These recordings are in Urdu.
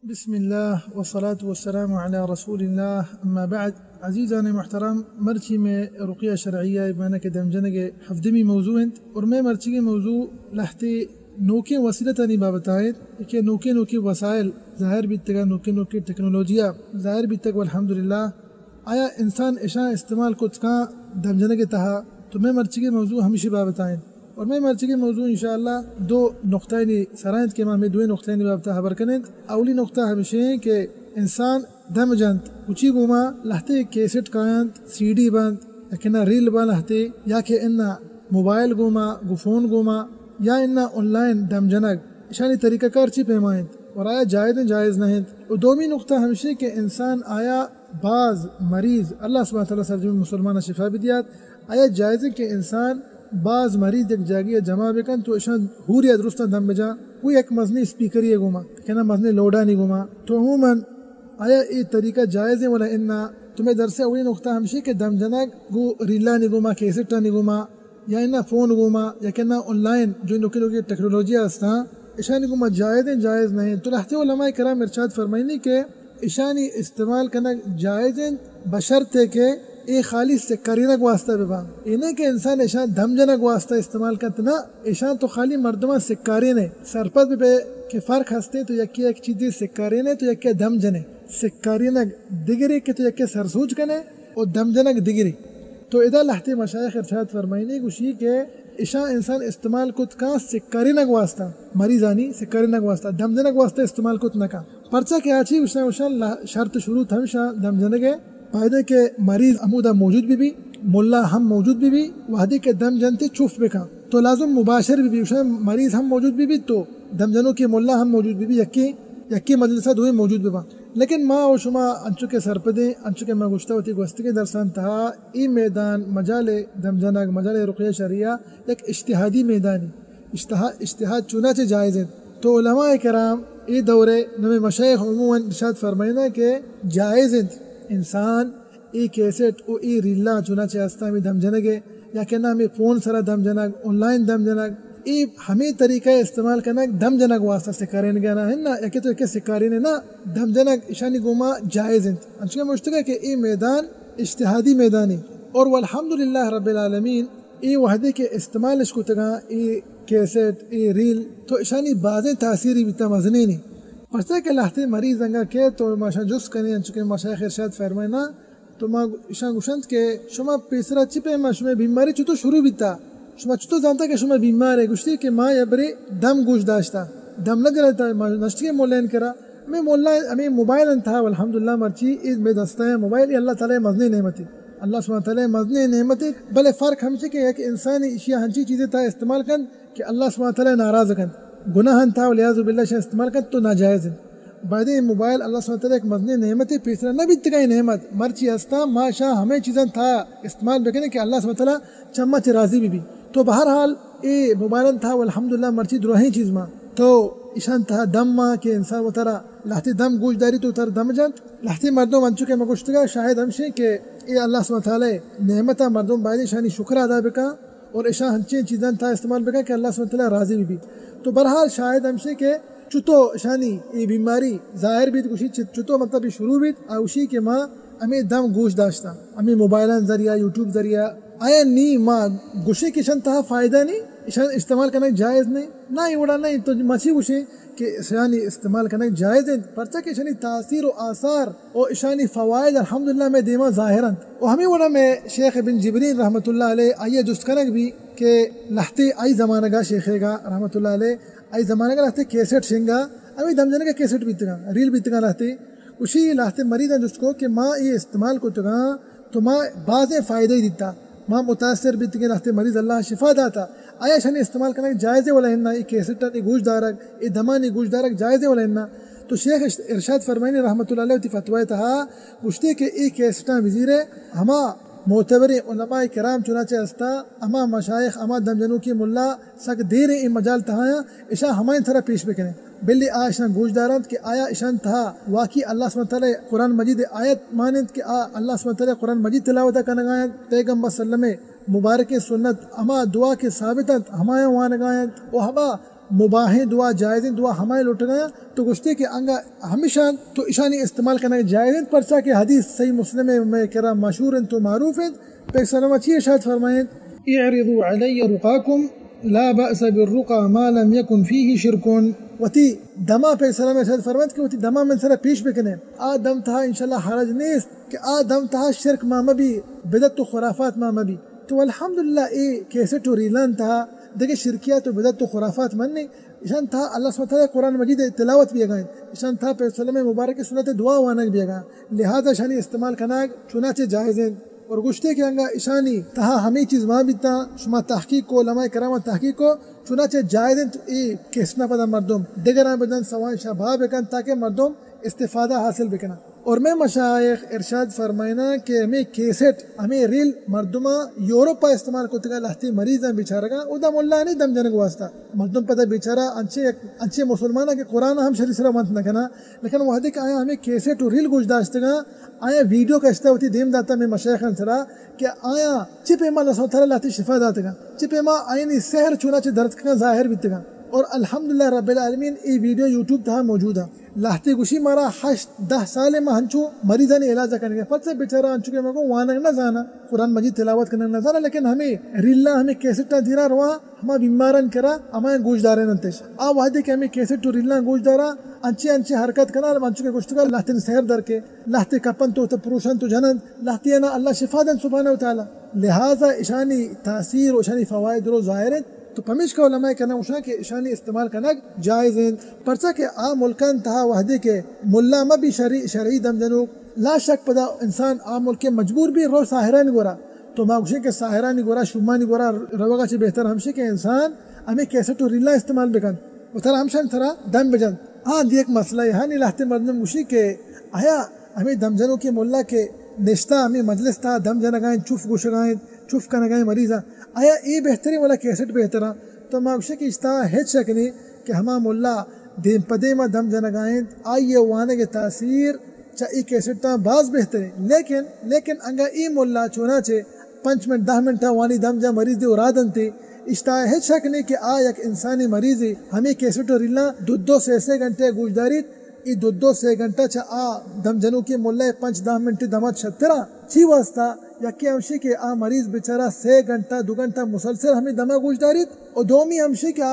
بسم الله والصلاة والسلام على رسول الله أما بعد. عزيزاني محترم مرچی میں رقیہ شرعیہ بنا کے دمجنگے حفدمی موضوع ہیں اور میں مرچی کے موضوع لہتے نوکے وسیلتانی بابتائیں کہ نوکے وسائل ظاہر بھی تک نوکے ٹیکنالوجیا ظاہر بھی تک والحمدللہ آیا انسان اشاں استعمال کو تکاں دمجنگے تہا تو میں مرچی کے موضوع ہمیشہ بابتائیں اور میں مرچی کے موضوع انشاءاللہ دو نقطۂ سرائند کے میں دو نقطۂ بابتا خبر کریں. اولی نقطہ ہمیشہ ہے کہ انسان دم جنت اچھی گوما لہتے کیسٹ کائنت سی ڈی بند یا کنا ریل با لہتے یا کہ انا موبائل گوما گفون گوما یا انا آن لائن دم جنگ اشانی طریقہ کار چی پیمائیں اور آیا جائز نہیں. اور دومی نقطہ ہمیشہ کہ انسان آیا بعض مریض اللہ سبحانہ تعالیٰ سرجم مسلمان شفا بھی دیات آیا جائز ہے کہ انسان بعض مریض ایک جاگی جمع بکن تو اشان ہوری درستان دم بجا کوئی ایک مزنی اسپیکر یہ گوما کہنا مزنی لوڈا نہیں گوما تو عموماً آیا یہ طریقہ جائز ہے ولا انا تمہیں درس اولی نقطہ ہمشی کہ دم جنگ گو ریلا نہیں گوما کیسٹا نہیں گوما یا انا فون گوما یا کہنا آن لائن جو نوکی ٹیکنالوجی ہستا اشانی گوما جائز نہیں. تو لہتے علماء کرام ارشاد فرمائنی کہ اشانی استعمال کرنا جائز ہیں بشرط ہے کہ یہ خالی سکرینک واسطہ ببا انہیں کہ انسان اشان دم جنک واسطہ استعمال کرتا نا اشان تو خالی مردمہ سکارین ہے سرپت بھی کہ فرق ہستے تو یکی ایک چیزی سکارین ہے تو یکی دم جنے سکارینک دگری کہ تو یکی سرسوچ کنے اور دم جنک دگری. تو ادا لہتے مشایخ ارشاد فرمائنی گوشی کہ اشان انسان استعمال کت کا سکارینک واسطہ مریضانی سکارینک واسطہ دم جنک واسطہ استعمال کت نہ کا پرچہ کہ آچی اشان شرط شروع ہمشا دم جنگے فائدے کے مریض عمودہ موجود بھی ملا ہم موجود بھی وحدی کے دم جنتے چوف بکا تو لازم مباشر بھی اشان مریض ہم موجود بھی تو دم جنوں کے ملا ہم موجود بھی یکی مجلسہ دوئے موجود بھی لیکن ما و شما انچو کے سرپدیں انچو کے مگوشتہ ہوتی گوستی کے درسان تھا ای میدان مجال دم جنگ مجال رقیہ شریعہ ایک اجتہادی میدانی اجتہاد چونا چے جائز ہے. تو علماء کرام ای دورے نمی مشایخ عموماً ارشاد فرمائنا کہ جائز ہے انسان ای کیسٹ او ای ریلا چونا چے ہستا میں دم جنگے یا کہنا ہمیں فون سرا دم جنگ آن لائن دم جنگ ای ہمیں طریقہ استعمال کرنا دم جنگ واسطہ سکارین گانا ہے نا یا کہ تو ایک سکارین ہے نا دم جنگ اشانی گوما جائز ہے. انچہ مشتقہ کہ ای میدان اجتہادی میدانی اور والحمدللہ رب العالمین ای وحدے کے استعمال اس کو تگا ای کیسٹ ای ریل تو اشانی بازیں تاثیری بیتا مزنی نہیں پرچہ کہ لہتے مریض انگا کہ تو ماشا جس کنے انچکہ مشایخ ارشاد فرمائنا تو ما اشان گوشند کہ شما پیسرا چپے ما شما بیماری چطور شروع بیتا شما چطور جانتا کہ شما بیمار ہے گوشتی کہ ما یبری دم گوش داشتا دم نہ جلتا نشتی کے مولین کرا ہمیں موبائل انتہا والحمدللہ مرچی عید میں دستا ہے موبائل اللہ تعالی مزنی نعمتی اللہ سبحانہ تعالی مزنی نعمتی بلے فرق ہم سے کہ ایک انسانی اشیاء ہنچی چیزیں تا استعمال کن کہ اللہ سبحانہ تعالی ناراض کن گناہ تھا ولیاذ باللہ سے استعمال کر تو ناجائز ہے. بعد موبائل اللہ سبحانہ تعالی ایک مزنی نعمت ہے پیسرا نہ بھی تکائی نعمت مرچی ہستا ماشا ہمیں چیزیں تھا استعمال بکنے کہ اللہ سبحانہ تعالی چمہ چے راضی بھی تو بہرحال اے موبائل تھا والحمدللہ مرچی دروہی چیز ماں تو اشان تھا دم ماں کہ انسان و ترا لہتی دم گوش داری تو تر دم جانت لہتی مردوں من چکے مگوشتگا شاہد ہمشے کہ اے اللہ سبحانہ تعالی نعمتہ مردوں باید شانی شکر ادا بکا اور اشان ہنچین چیزیں تھا استعمال بکا کہ اللہ سبحانہ تعالی راضی بھی تو بہرحال شاہد ہمشے کہ چتو شانی یہ بیماری ظاہر بھی کچھ چتو مطلب شروع بھی اوشی کے ماں ہمیں دم گوش داشتا ہمیں موبائلان ذریعہ یوٹیوب ذریعہ آیا نہیں ماں گوشے کے شان تہا فائدہ نہیں اشان استعمال کرنا جائز نہیں نہ اڑا نہیں تو مچھی گوشے کہ اشانی استعمال کرنا جائز ہے پرچہ کہ اشانی تاثیر و آثار اور اشانی فوائد الحمدللہ میں دیما ظاہراً اور ہمیں وڑا میں شیخ بن جبرین رحمۃ اللہ علیہ آئیے جست کنک بھی کہ لہتے آئی زمانہ گا شیخے گا رحمۃ اللہ علیہ آئی زمانہ کا لہتے کیسٹ شنگا ابھی دم جنے کا کیسٹ بیتگا ریل بیتگا لہتے اسی لہتے مریض ہیں جس کو کہ ماں یہ استعمال کو تگا تو ماں بعض فائدہ ہی دیتا ماں متاثر بیتگے لہتے مریض اللہ شفا داتا آیا شانی استعمال کرنا جائز ہے ولا ہننا یہ کیسٹ یہ گوش دارک یہ دمانی گوش دارک جائز ہے ولا ہننا. تو شیخ ارشاد فرمائنی رحمۃ اللہ علیہ فتوی تھا گوشتے کہ یہ کیسٹاں وزیر ہما معتبر علماء کرام چنانچہ ہستا اما مشایخ اما دم جنوں کی ملا سک دیر ان مجال تہایا اشان ہمائیں طرح پیش بکنے بلی آشان گوش دارند کہ آیا اشان تھا واقعی اللہ سبحانہ تعالی قرآن مجید آیت مانند کہ اللہ سبحانہ تعالی قرآن مجید تلاوت کنگایت پیغمبر صلی اللہ علیہ وسلم مبارک سنت اما دعا کے ثابتت ہمایاں وانگایت و ہما مباح دعا جائز دعا ہمارے لوٹ گیا تو گشتے کہ انگا ہمیشہ تو اشانی استعمال کرنا جائز پرچا کہ حدیث صحیح مسلم میں کرا مشہور تو معروف ہے پہ سلام اچھی ارشاد فرمائیں اعرضوا علی رقاکم لا بأس بالرقى ما لم يكن فيه شرك وتی دما پہ سلام ارشاد فرمائیں کہ وتی دما من سر پیش بکنے آ دم تھا انشاءاللہ حرج نیست کہ آ دم تھا شرک ما مبی بدعت و خرافات ما مبی تو الحمدللہ اے کیسے تو ریلان تھا دیکھیں شرکیات و بدعت و خرافات من نہیں اشان تھا اللہ سبحانہ وتعالی قرآن مجید تلاوت بھی گائیں اشان تھا پہ سلام مبارک سنت دعا وانگ بھی گا لہذا شانی استعمال کرنا چنانچہ جائز ہیں اور گشتے کے انگا اشانی تہا ہمیں چیز وہاں بھی تا شما تحقیق کو علماء کرام تحقیق کو چنانچہ جائز ہیں تو اے کیسنا پدا مردم دیگران بدن سوائن شباب بکن تاکہ مردم استفادہ حاصل بکنا اور میں مشایخ ارشاد فرمائنا کہ ہمیں کیسٹ ہمیں ریل مردمہ یورپا استعمال کو تگا لہتی مریض ہیں بیچارہ گا او دا ملا نہیں دم جنگ واسطہ مردم پتہ بیچارہ انچے مسلمانہ کے قرآن ہم شریف سرہ منت نکنا لیکن وہ دیکھ آیا ہمیں کیسٹ اور ریل گوش داشت گا آیا ویڈیو کا استعمال ہوتی دیم داتا میں مشایخ انسرا کہ آیا چپے ماں اللہ تعالیٰ لہتی شفا داتا گا چپے ماں آئینی سحر چوناچے درد کا ظاہر بیتے گا اور الحمدللہ رب العالمین ای ویڈیو یوٹیوب تھا موجود ہے لاہتے گوشی مارا 8-10 سال میں ہنچو مریضانی علاج کرنے گے پتہ بیچارہ ہنچو کے مگو وانگ نہ جانا قرآن مجید تلاوت کرنے نہ جانا لیکن ہمیں ریلا ہمیں کیسٹا دیرا روا ہما بیمارن کرا ہمیں گوش دارے ننتش وحدے کہ ہمیں کیسٹ تو ریلا گوش دارا انچے حرکت کرنا انچو کے گوشت کا لاہتے سحر در کے لاہتے کپن تو پروشن تو جنن لاہتے نا اللہ شفا دن سبحانہ وتعالی لہذا اشانی تاثیر اشانی فوائد رو ظاہر تو پمیش کا علماء کہنا وشا کہ اشانی استعمال کرنا جائز ہیں پرچا کہ آ ملکان تہا وحدے کے ملا مبی شرعی دم جنو لا شک پدا انسان آ ملک کے مجبور بھی رو ساہرہ نہیں گورا تو ما گوشے کہ ساہرہ نہیں گورا شما نہیں گورا روگا چی بہتر ہمشے کہ انسان ہمیں کیسے تو ریلا استعمال بکن و ترا ہمشن ترا دم بجن ہاں دی ایک مسئلہ ہے نہیں لاہتے مردم گوشی کہ آیا ہمیں دم جنوں کے ملا کے نشتہ ہمیں مجلس تھا دم جنگائیں چوف گوشگائیں چوف کنگائیں مریضہ آیا ای بہتری والا کیسٹ بہترا تو ماغشے کی اشتہا ہیچ شک نہیں کہ ہما ملا دیم پدے ما دم جنگائیں آئیے وانے کے تاثیر چا ای کیسٹ تا باز بہتر ہے لیکن انگا ای ملا چوناچے 5 منٹ 10 منٹ وانی دم جا مریض دے ارادن تے اشتہا ہیچ شک نہیں کہ ایک انسانی مریضی ہمیں کیسٹ و ریلا 2 سے 6 گھنٹے گوش دارید ای 2 سے گھنٹہ چا دم جنو کی ملا 5-10 منٹ دمات 76 چی واسطہ یا کہ ہمشی کہ مریض بیچارہ 6 گھنٹہ 2 گھنٹہ مسلسل ہمیں دمہ گوش دارید اور دومی ہمشی کہ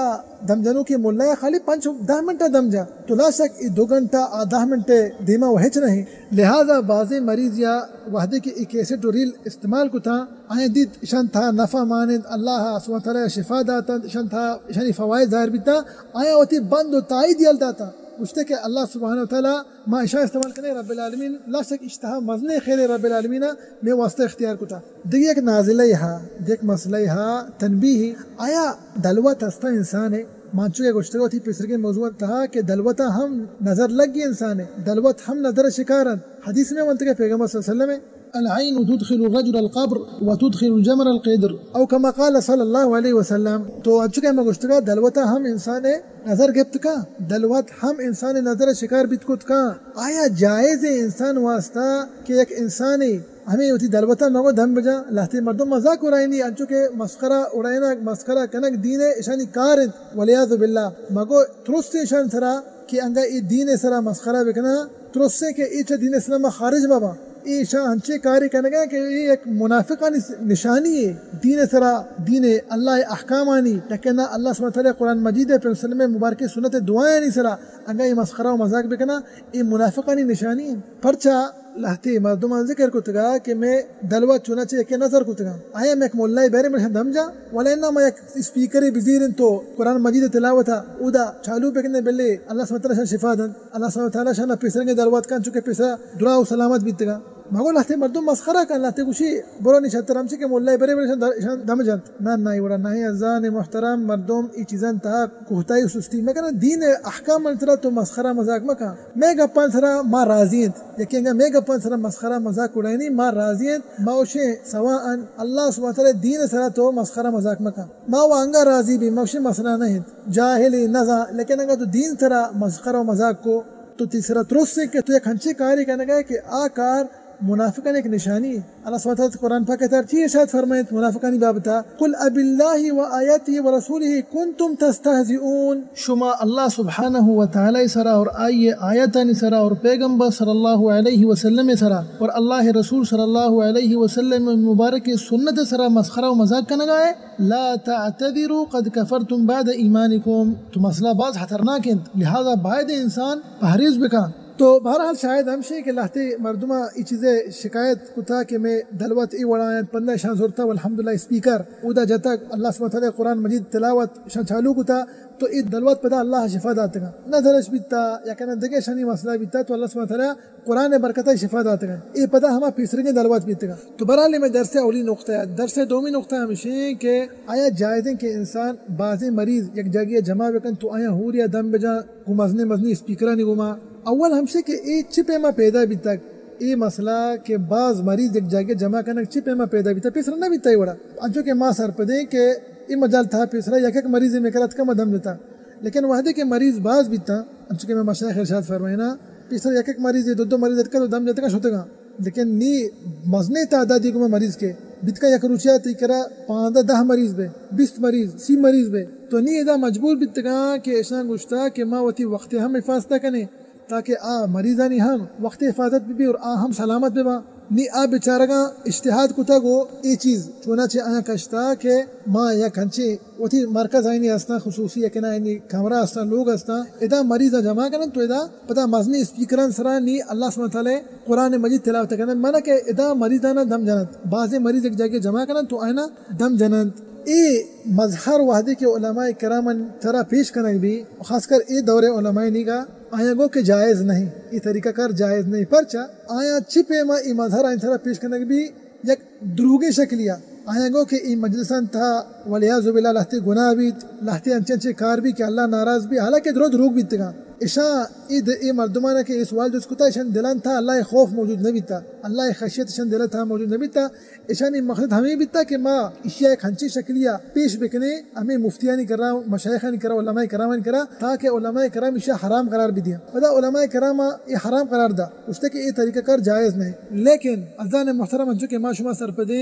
دم جنو کی ملا خالی 5-10 منٹہ دم جا تو لا شک 2 گھنٹہ 10 منٹ دیما وحچ نہیں لہذا بعضی مریض یا وحدے کی کیسٹ و ریل استعمال کو تھا آئیں دید اشان تھا نفع مانند اللہ سبحانہ وتعالی شفا داتا اشان تھا اشانی فوائد ظاہر بیتا آئیں ہوتی بند و تائید یل داتا گوشتے کہ اللہ سبحانہ وتعالی ما اشاء استعمال کرنے رب العالمین لا شک اشتہا مزنے خیر رب العالمین میں واسطہ اختیار کو تھا دیکھ ایک نازلہ یہاں دیکھ مسئلہ یہاں تنبیہ آیا دلوت ہستا انسان ہے مانچو کے گوشتے تھی پسر کے موضوع تھا کہ دلوتا ہم نظر لگ گئی انسان ہے دلوت ہم نظر شکارن حدیث میں منتقہ پیغمبر صلی اللہ علیہ وسلم ہے العين تدخل الرجل القبر وتدخل الجمر القدر او كما قال صلی اللہ علیہ وسلم تو اچھا کہ میں گوشتگا دلوتا ہم انسان نظر گفت کا دلوت ہم انسان نظر شکار بیت کت کا آیا جائز انسان واسطہ کہ ایک انسانی ہمیں ہوتی دلوتا مگو دم بجا لہتے مردم مذاق اڑائنی انچو کہ مسخرہ اڑائنا مسخرہ کنک دین اشانی کارن ولیاذ باللہ مگو ترست اشان سرا کہ انگا ای دین سرا مسخرہ بکنا ترست سے کہ ایچا دین اسلام خارج بابا ایشا ہنچے کاری کرنے گا کہ یہ ایک منافقانی نشانی ہے دین سرا دین اللہ احکامانی لیکن اللہ سبحانہ وتعالی قرآن مجید پر وسلم مبارک سنت دعائیں نہیں سرا انگا یہ مسخرہ و مذاق بکنا یہ منافقانی نشانی ہے پرچا لہتی مردمان ذکر کو تگا کہ میں دلوت چونا چاہیے کہ نظر کو تگا آیا میں ایک مولائی بیرے میں دم جا ولینا میں ایک سپیکری بزیرن تو قرآن مجید تلاوتا اودا چالو پکنے بلے اللہ سبحانہ وتعالی شان شفا دن اللہ سبحانہ وتعالی شان پیسرنگے دلوت کان چکے پیسا دعا و سلامت بیتگا مگو لہتے مردم مسخرہ کن لہتے کچھی برو نشتر ہم سے کہ مولائی بیرے میں دم جانت نائی وڑا نائی ازان محترم مردم ای چیزان تا کوہتائی سستی میں کہنا دین احکام منترہ تو مسخرہ مذاق مکا میں گپان سرا ما راضیت یکی انگا میں گپان سرا مسخرہ مذاق اڑائنی ما راضیت ما اوشے سواءن اللہ سبحانہ وتعالی دین سرا تو مسخرہ مذاق مکا ما وانگا راضی بھی ما اوشے مسئلہ نہیں جاہلی نزا لیکن انگا تو دین سرا مسخرہ مذاق کو تو تیسرا ترس سے کہ تو ایک ہنچے کاری کرنے گا کہ آکار منافقان ایک نشانی اللہ سبحانہ وتعالی قرآن پاک ترچی ارشاد فرمائیں منافقانی بابتا قل اب اللہ و آیاته و رسوله کنتم تستہزئون شما اللہ سبحانہ وتعالی سرا اور آئیے آیاتانی سرا اور پیغمبر صلی اللہ علیہ وسلم سرا اور اللہ رسول صلی اللہ علیہ وسلم مبارک سنت سرا مسخرہ و مذاق کنگا ہے لا تعتذروا قد کفرتم بعد ایمانکم تو مسئلہ باز خطرناک ہے لہذا باید انسان پہریز بکا تو بہرحال شاید ہمشے کہ لہتے مردمہ ای چیزیں شکایت کو تھا کہ میں دلوت ای وڑائیں پندہ شان زورتا والحمدللہ اسپیکر اودا جتا اللہ سبحانہ وتعالی قرآن مجید تلاوت شان چالو کو تھا تو ای دلوت پدا اللہ شفا داتا گا نہ دھرش بیتا یا کہنا دگے شانی مسئلہ بیتا تو اللہ سبحانہ وتعالی قرآن برکتہ شفا داتا گا ای پدا ہما پیسرگے دلوت بیتا گا تو برحال میں درس اولی نقطہ ہے درس دومی نقطہ ہمشے کہ آیا جائز ہے کہ انسان بعض مریض یک جگہ جمع بکن تو آیا ہوریا دم بجا گمزنے مزنی اسپیکرانی گما اول ہمشے کہ ای چپے ما پیدا بھی تک ای مسئلہ کہ بعض مریض ایک جگہ جمع کرنا چپے ما پیدا بھی تک پیسرا نہ بھی تائی وڑا انچو کہ ماں سر پدے کہ ای مجال تھا پیسرا یک ایک مریض میں کرت کم دم دیتا لیکن وحدے کہ مریض بعض بھی تھا انچو کہ میں مشایخ ارشاد فرمائنا پیسرا یک ایک مریض دو مریض کا تو دم دیتا کا شوتے گا لیکن نی مزنے تعدادی کو میں مریض کے بیت کا یک روچیا تی کرا 15 مریض بے 20 مریض 30 مریض بے تو نی ادا مجبور بیت گا کہ ایسا گشتا کہ ما وتی وقت ہم حفاظت کنے تاکہ مریضانی ہم وقت حفاظت بھی اور ہم سلامت بھی با نی بیچارگا اجتہاد کتا گو ای چیز چونچہ آیا کشتا کہ ما یا کنچے وتی مرکز آئینی ہستا خصوصی یکنا آئینی کمرہ ہستا لوگ ہستا ادا مریضا جمع کرن تو ادا پتا مزنی اسپیکران سرا نی اللہ سبحانہ وتعالی قرآن مجید تلاوت کرن مانا کہ ادا مریضانا دم جنت بعض مریض ایک جگہ جمع کرن تو آئینا دم جنت ای مظہر وحدی کے علماء کرامن ترا پیش کرنے بھی خاص کر ای دور علماء نیگا آیا گو کہ جائز نہیں ای طریقہ کار جائز نہیں پرچا آیا چپے ما ای مظہر آئین ترا پیش کرنے بھی یک دروگی شکلیا آیا گو کہ ای مجلسان تھا ولیعظ باللہ لہتے گناہ بیت لہتے انچے کار بھی کہ اللہ ناراض بھی حالانکہ دروگ بیت گا اشا ای مردمانہ کے سوال جو اس کو تھا اشان دلان تھا اللہ خوف موجود نہ بیتا اللہ خشیت اشان دلان تھا موجود نہ بیتا اشان مقصد ہمیں بیتا کہ ما اشیاء ایک ہنچی شکلیہ پیش بکنے ہمیں مفتیانی کر رہا مشایخانی کر رہا علماء کرامانی کر رہا تاکہ علماء کرام اشیاء حرام قرار بھی دیا پدا علماء کرام یہ حرام قرار دا اس تک یہ طریقہ کار جائز نہیں لیکن عزیزان محترم جو کہ ما شما سرپدے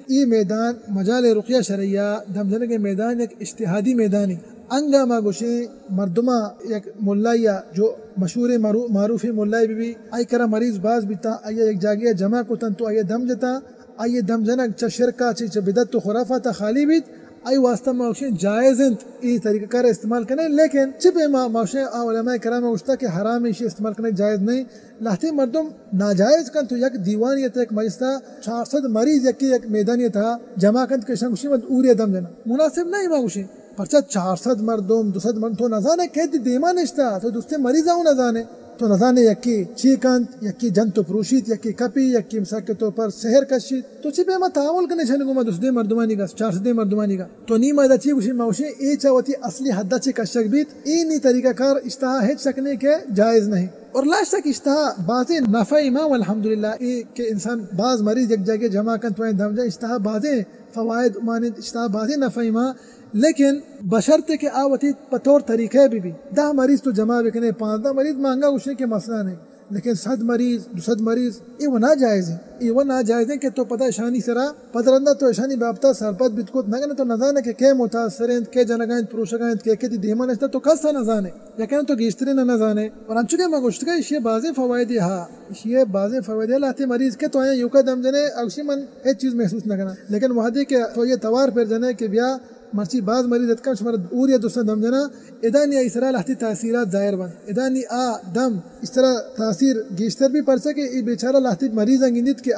یہ میدان مجال رقیہ شرعیہ دمجنے کے میدان ایک اجتہادی میدانی انگا ما گوشے مردمہ یک ملائیہ جو مشہور معروف ملائی بھی آئی کرا مریض باز بیتا آئی ایک جاگیہ جمع کو تن تو آئی دم جتا آئی دم جنک چا شرکا چا بدت تو خرافات خالی بیت آئی واسطہ موشے جائز انت ای طریقہ کار استعمال کرنے لیکن چپے موشے علماء کرام گوشتا کہ حرام ایشی استعمال کرنے جائز نہیں لہتے مردم ناجائز کن تو یک دیوانیت ایک مجلسہ 400 مریض یک میدانیت تھا جمع کن تو کشن گوشی مد اوری دم جنا مناسب نہیں ما گوشی پرچہ 400 مردم 200 مردم تو نزانے کہتی دیما نشتا تو دوستے مریض آؤں نزانے تو نزانے یکی چیکند یکی جن تو پروشید یکی کپی یکی مساک تو پر سحر کشید تو چی پہ ما تعامل کرنے چھنے گو ما دوستے مردمانی گا 400 مردمانی گا تو نی مائدہ چی گوشی موشی ای چاوتی اصلی حدہ چی کشک بیت ای نی طریقہ کار اشتہا ہیچ سکنے کے جائز نہیں اور لاش تک اشتہا بعضی نفعی ما والحمدللہ ای کہ انسان بعض مریض یک جگہ جمع کن تو این دم جا اشتہا بعضی فوائد مانند اشتہا بعضی نفعی ما لیکن بشرط کے آوتی پتور طریقے بھی 10 مریض تو جمع بکنے 15 مریض مانگا گوشنے کے مسئلہ نہیں لیکن 100 مریض 200 مریض یہ وہ ناجائز ہے یہ وہ ناجائز ہے کہ تو پتہ اشانی سرا پترندہ تو اشانی بابتا سرپت بتکوت نگنے تو نزانے کہ متاثرین کے جنگائیں پروشگائیں کہ دیما نشتا تو کسا نزانے یا کہنے تو گیشتری نہ نزانے اور انچو کے مگوشت کا یہ بعضی فوائدی ہاں یہ بعضی فوائدی لاتے مریض کے تو آیا یوکا دم جنے اگشی من ایک چیز محسوس نہ کرنا لیکن وحدی کہ تو یہ توار پر جنے کہ بیا مرچی بعض مریض اتکا شمار اور یا دوسرا دم جنا ادانی اس طرح لہتی تاثیرات ظاہر بند ادانی دم اس طرح تاثیر گیشتر بھی پڑ سکے یہ بیچارہ لہتی مریض انگیندت کہ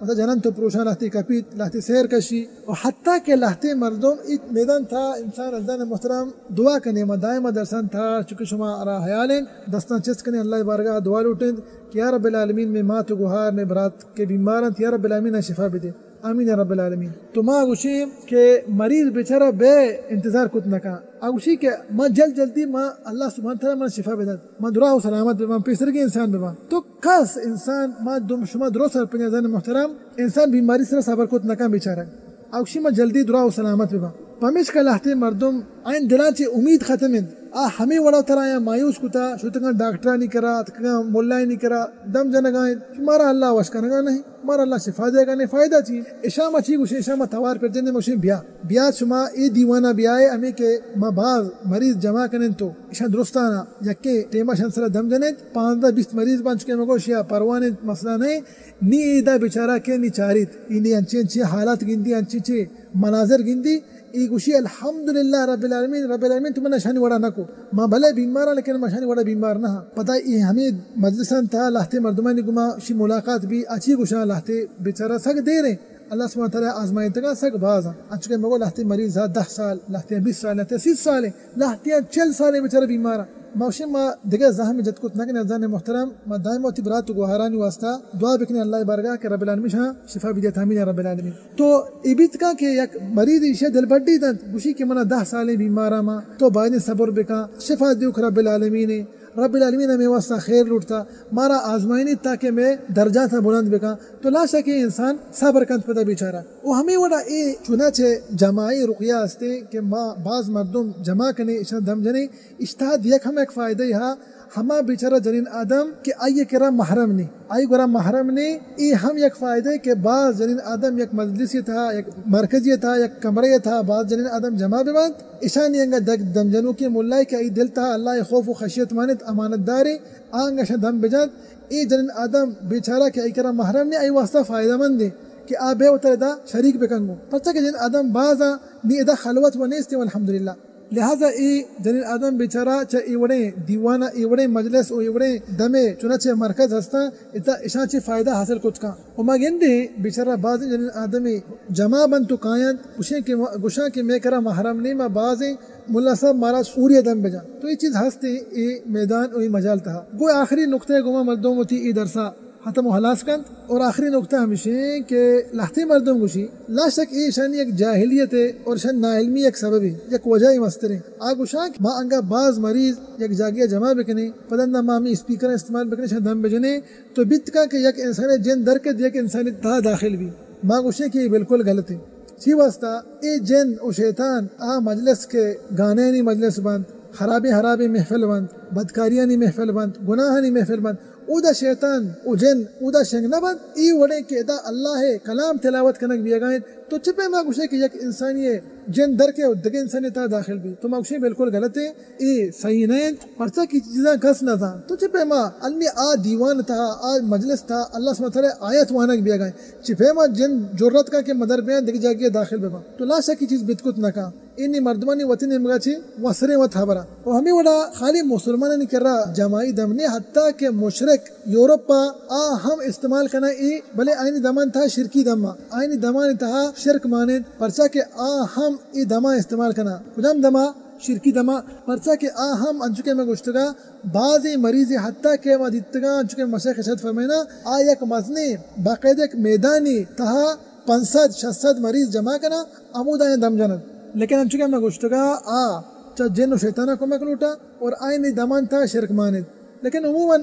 مثلا جنن تو پروشان لہتی کپیت لہتی سیر کشی اور حتیٰ کہ لہتی مردم ایک میدان تھا انسان عزیزان محترم دعا کرنے دائمہ درسان تھا چونکہ شما ارا حیالین دستان چست کرنے اللہ بارگاہ دعا لوٹیں کہ یا رب العالمین میں مات و گوھار میں برات کے بیمارن یا رب العالمین شفا بھی دے آمین یا رب العالمین تو ما گوشی کہ مریض بیچارہ بے انتظار کت نکا اگوشی کہ ما جلدی ما اللہ سبحانہ تعالی من شفا بدد ما دعا و سلامت بما پیسرگی انسان بما تو کس انسان ما دم شما درو سر پنیا زن محترم انسان بیماری سر صبر کت نکا بیچارہ اگوشی ما جلدی دعا و سلامت بما پمیش کا لہتے مردم این دلان چی امید ختمند ہمیں وڑا ترایا مایوس کتا شتنگا ڈاکٹرا نہیں کرا تکا مولا نہیں کرا دم جنگائیں مارا اللہ وشکنگا نہیں مارا اللہ شفا دے گا نہیں فائدہ چی اشامہ چی گوشے اشامہ توار پر جنے موشے بیا شما ای دیوانا بیائے ہمیں کہ ما باز مریض جمع کنن تو اشان درستانا یکے ٹیمہ شنسلہ دم جنے 15-20 مریض بان چکے مگو شیا پروانے مسئلہ نہیں نی ایدہ بیچارہ کے نی چاریت انہی انچے حالات گندی انچے مناظر گندی ای گوشی الحمدللہ رب العالمین تو منہ شانی وڑا نکو ما بھلے بیمارا لیکن ما شانی وڑا بیمار نہ پتہ ای ہمیں مجلسان تھا لاہتے مردمانی گما شی ملاقات بھی اچھی گوشا لاہتے بیچارہ سگ دے رہے اللہ سبحانہ تعالیٰ آزمائیں تگا سگ باز اچھے مگو لاہتے مریض 10 سال لاہتے 20 سال لاہتے 30 سال لاہتے 40 سال بیچارہ بیمارا موشی ما دیگر زہم جد کت نکن ازان محترم ما دائم ہوتی برات گوہرانی واسطہ دعا بکنے اللہ بارگاہ کہ رب العالمین شاہ شفا بیدیت آمین یا رب العالمین تو ایبیت کا کہ یک مریض ایشہ دل بڑی دن گوشی کہ منہ 10 سال بیمارا ما تو باید صبر بکا شفا دیوک رب العالمین ہمیں واسطہ خیر لوٹتا مارا آزمائنی تاکہ میں درجات بلند بکا تو لا شک انسان صبر کند پتا بیچارہ وہ ہمیں وڑا اے چنانچہ جماعی رقیہ ہستے کہ ما بعض مردم جمع کنے اشان دم جنے اشتہاد یک ہم ایک فائدہ یہاں ہما بیچارہ جنین آدم کہ آئیے کرا محرم نہیں آئی گرا محرم نہیں ای ہم یک فائدہ کہ بعض جنین آدم یک مجلسی تھا یک مرکزی تھا یک کمرے تھا بعض جنین آدم جمع ببند اشانی انگا دم جنو کی ملائی کہ ای دل تھا اللہ خوف و خشیت مانت امانت داری آنگا شا دم بجند ای جنین آدم بیچارہ کہ ای کرا محرم نہیں ای واسطہ فائدہ مند دے کہ آبے اتر دا شریک بکنگو پرچہ کہ جنین آدم بعضا نی ادا خلوت و نیستے والحمدللہ لہذا ای جنین آدم بیچارہ چا ایوڑے دیوانا ایوڑے مجلس و ایوڑے دمے چنانچہ مرکز ہستا اتا اشانچہ فائدہ حاصل کچھ کا وما گندے بیچارہ بعض جنین آدمی جمع بن تو قائد گوشاں کے میں کرا محرم نہیں ما بعض ملا صاحب مارا سوریہ دم بجا تو یہ چیز ہستے ای میدان و ای مجال تھا گو آخری نقطہ گما مردوں ہوتی ای درسا ختم و حلاس کند اور آخری نقطہ ہمیشہ کہ لہتے مردم گوشی لا شک ای شانی ایک جاہلیت ہے اور شان ناعلمی ایک سبب ہے یک وجہ مستر ہے آگو شاک ما انگا بعض مریض یک جاگیہ جمع بکنے پدندہ مامی اسپیکر استعمال بکنے شان دم بجنے تو بیت کا کہ یک انسان جن درکت یک انسانی تا داخل بھی ما گوشے کہ یہ بالکل غلط ہے سی واسطہ ای جن و شیطان مجلس کے گانے نہیں مجلس بند حرابی محفل بند بدکاریاں نہیں محفل بند گناہ نہیں محفل بند او دا شیطان او جن او دا شنگ نہ بند ای وڑے کہ دا اللہ ہے کلام تلاوت کنک بھی گائیں تو چپے ما گوشے کہ یک انسانی ہے جن در کے دگے انسانی تا داخل بھی تو ما گوشے بالکل غلط ہے ای صحیح نہیں پرچہ کی چیزاں کس نہ تھا تو چپے ما انی دیوان تھا مجلس تھا اللہ سبحانہ تعالی آیت وانک بھی گائیں چپے ما جن جرت کا کہ مدر بیان دگ جاگے داخل بما تو لا شک چیز بتکت نہ کا انی مردمانی وطن مگا چھ وسرے و تھابرا وہ ہمیں وڑا خالی مسلمان نہیں کر رہا جماعی دمنے حتیٰ کہ مشرک یورپا ہم استعمال کرنا ای بلے آئینی دمان تھا شرکی دما آئینی دمان تھا شرک مانند پرچہ کہ ہم ای دما استعمال کرنا کجام دما شرکی دما پرچہ کہ ہم انچکے میں گشتگا بعضی مریضی حتیٰ کہ وہ دیتگا انچکے مشیخ اشد فرمائنا یک مزنی باقاعدہ ایک میدانی تہا 500-600 مریض جمع کرنا امودہ دم جنت لیکن انچکے میں گشتگا جن و شیطانہ کو مکلوٹا اور آئینی دمان تھا شرک مانند لیکن عموماً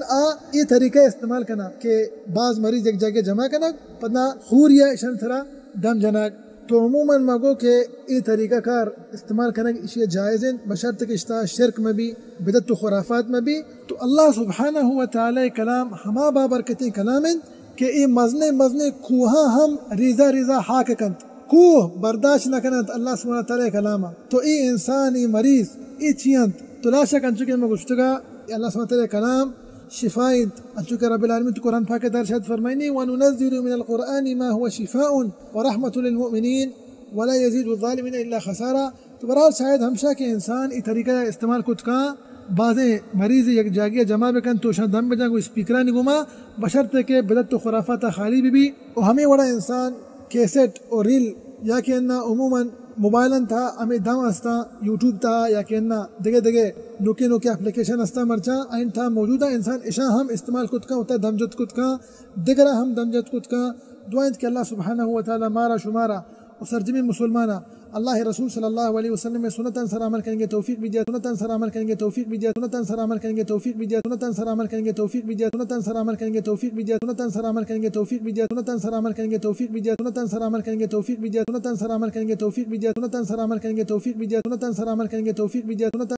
یہ طریقہ استعمال کرنا کہ بعض مریض ایک جگہ جمع کرنا پتنا خوریا اشن تھرا دم جنک تو عموماً مگو کہ یہ طریقہ کار استعمال کرنا اشیاء جائز ہیں بشرط کہ اشتہا شرک میں بھی بدعت و خرافات میں بھی تو اللہ سبحانہ و تعالی کلام ہما بابرکتی کلام ہیں کہ یہ مزنے کوہاں ہم ریزہ حاک کند کوہ برداشت نہ کرند اللہ سبحانہ تعالی کلامہ تو ای انسان ای مریض ای چیند تو لا شک انچکے میں گشتگا اللہ سبحانہ تعالی کلام شفائد انچکے رب العالمین تو قرآن پاک در شد فرمائنی وَنُنَزِّلُ مِنَ الْقُرْآنِ مَا هُوَ شِفَاءٌ وَرَحْمَةٌ لِلْمُؤْمِنِينَ وَلَا يَزِيدُ الظَّالِمِينَ إِلَّا خَسَارًا تو برحال شاید ہمشہ کے انسان ای طریقہ استعمال کچھ کا بعضیں مریض یک جاگیہ جمع بکن تو شاید دم بجا کو اسپیکرانی گما بشرط کہ بدعت و خرافات خالی بھی اور ہمیں وڑا انسان کیسٹ اور ریل یا کہ انہا عموماً موبائلن تھا ہمیں دم ہستا یوٹیوب تھا یا کہ انہا دگے نوکی اپلیکیشن ہستا مرچا این تھا موجودہ انسان اشاں ہم استعمال کت کا ہوتا دم جت کت کا دگرہ ہم دم جت کت کا دعائیں کہ اللہ سبحانہ و تعالی مارا شمارا اور سرجمی مسلمانہ اللہ رسول صلی اللہ علیہ وسلم میں سنتاً سر عمل کریں گے توفیق بھی دیا سنتاً سر عمل کریں گے توفیق بھی دیا سنتاً سر عمل کریں گے توفیق بھی دیا سنتاً سر عمل کریں گے توفیق بھی دیا سنتاً سر عمل کریں گے توفیق بھی دیا سنتاً سر عمل کریں گے توفیق بھی دیا سنتاً سر عمل کریں گے توفیق بھی دیا سنتاً سر عمل کریں گے توفیق بھی دیا سنتاً سر عمل کریں گے توفیق بھی دیا سنتاً سر عمل کریں گے توفیق بھی دیا سنتاً سر عمل کریں گے توفیق بھی دیا سنتاً